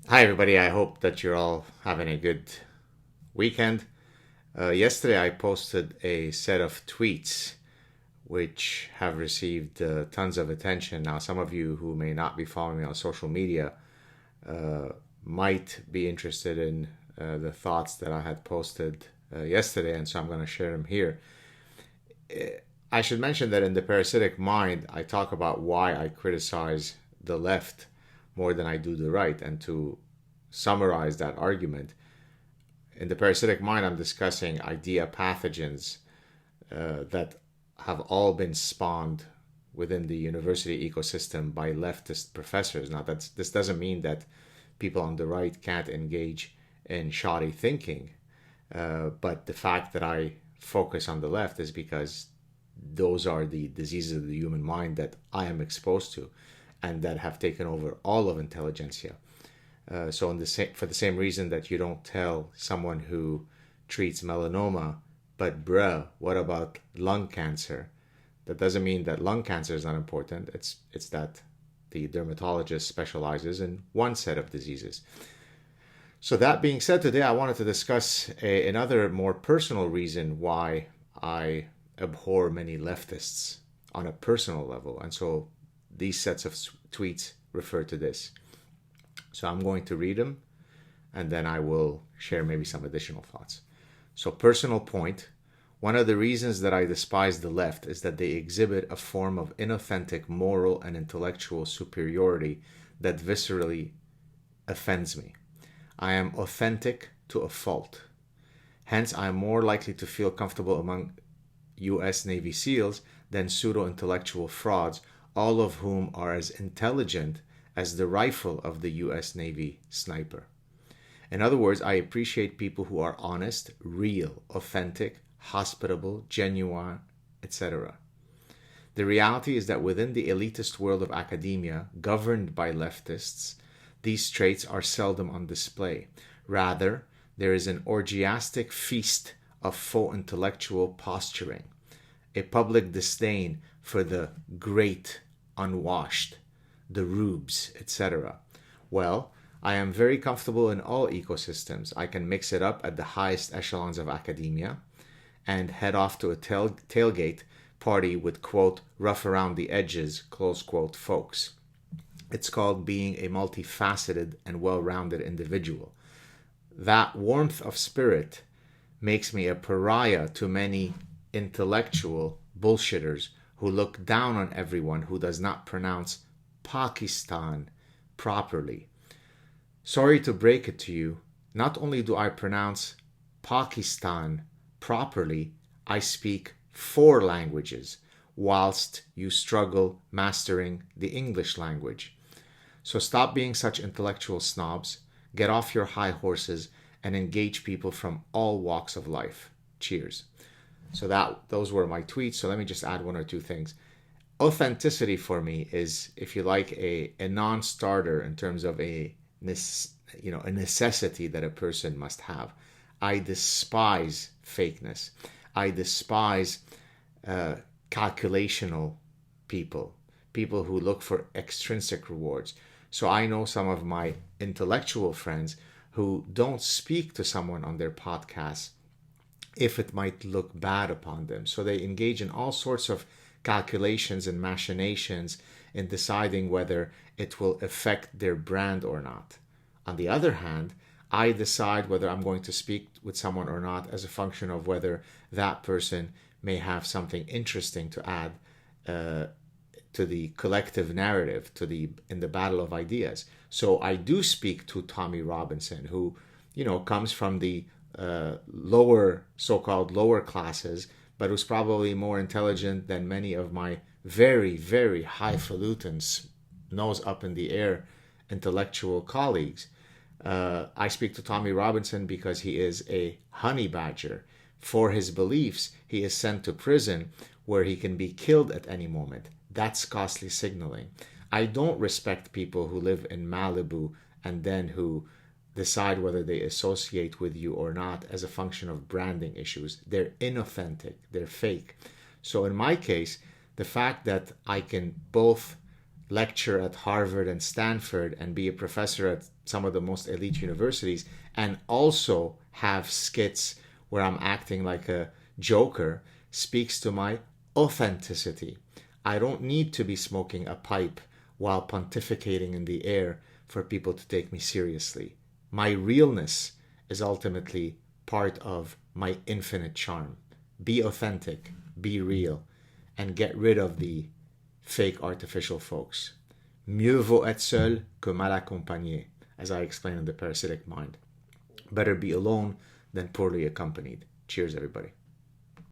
Hi, everybody. I hope that you're all having a good weekend. Yesterday, I posted a set of tweets which have received tons of attention. Now, some of you who may not be following me on social media uh, might be interested in the thoughts that I had posted yesterday, and so I'm going to share them here. I should mention that in the Parasitic Mind, I talk about why I criticize the left more than I do the right, and to summarize that argument, in the parasitic mind, I'm discussing idea pathogens that have all been spawned within the university ecosystem by leftist professors. Now, this doesn't mean that people on the right can't engage in shoddy thinking, but the fact that I focus on the left is because those are the diseases of the human mind that I am exposed to and that have taken over all of intelligentsia. So, for the same reason that you don't tell someone who treats melanoma, but bruh, what about lung cancer? That doesn't mean that lung cancer is not important. It's that the dermatologist specializes in one set of diseases. So that being said, today I wanted to discuss another more personal reason why I abhor many leftists on a personal level, and so these sets of tweets refer to this. So I'm going to read them and then I will share maybe some additional thoughts. So, personal point: one of the reasons that I despise the left is that they exhibit a form of inauthentic moral and intellectual superiority that viscerally offends me. I am authentic to a fault. Hence, I am more likely to feel comfortable among US Navy SEALs than pseudo intellectual frauds, all of whom are as intelligent as the rifle of the US Navy sniper. In other words, I appreciate people who are honest, real, authentic, hospitable, genuine, etc. The reality is that within the elitist world of academia, governed by leftists, these traits are seldom on display. Rather, there is an orgiastic feast of faux intellectual posturing, a public disdain for the great unwashed, the rubes, etc. Well, I am very comfortable in all ecosystems. I can mix it up at the highest echelons of academia and head off to a tailgate party with, quote, rough around the edges, close quote, folks. It's called being a multifaceted and well rounded individual. That warmth of spirit makes me a pariah to many intellectual bullshitters who look down on everyone who does not pronounce Pakistan properly. Sorry to break it to you, not only do I pronounce Pakistan properly, I speak 4 languages, whilst you struggle mastering the English language. So stop being such intellectual snobs, get off your high horses, and engage people from all walks of life. Cheers. So those were my tweets. So let me just add one or two things. Authenticity for me is, if you like, a non-starter in terms of a necessity that a person must have. I despise fakeness. I despise uh, calculational people, people who look for extrinsic rewards. So I know some of my intellectual friends who don't speak to someone on their podcast if it might look bad upon them. So they engage in all sorts of calculations and machinations in deciding whether it will affect their brand or not. On the other hand, I decide whether I'm going to speak with someone or not as a function of whether that person may have something interesting to add uh, to the collective narrative, in the battle of ideas. So I do speak to Tommy Robinson, who comes from the so-called lower classes, but who's probably more intelligent than many of my very, very highfalutin, nose up in the air intellectual colleagues. I speak to Tommy Robinson because he is a honey badger. For his beliefs, he is sent to prison where he can be killed at any moment. That's costly signaling. I don't respect people who live in Malibu and then who decide whether they associate with you or not as a function of branding issues. They're inauthentic, they're fake. So in my case, the fact that I can both lecture at Harvard and Stanford and be a professor at some of the most elite universities and also have skits where I'm acting like a joker speaks to my authenticity. I don't need to be smoking a pipe while pontificating in the air for people to take me seriously. My realness is ultimately part of my infinite charm. Be authentic, be real, and get rid of the fake artificial folks. Mieux vaut être seul que mal accompagné, as I explain in the Parasitic Mind. Better be alone than poorly accompanied. Cheers, everybody.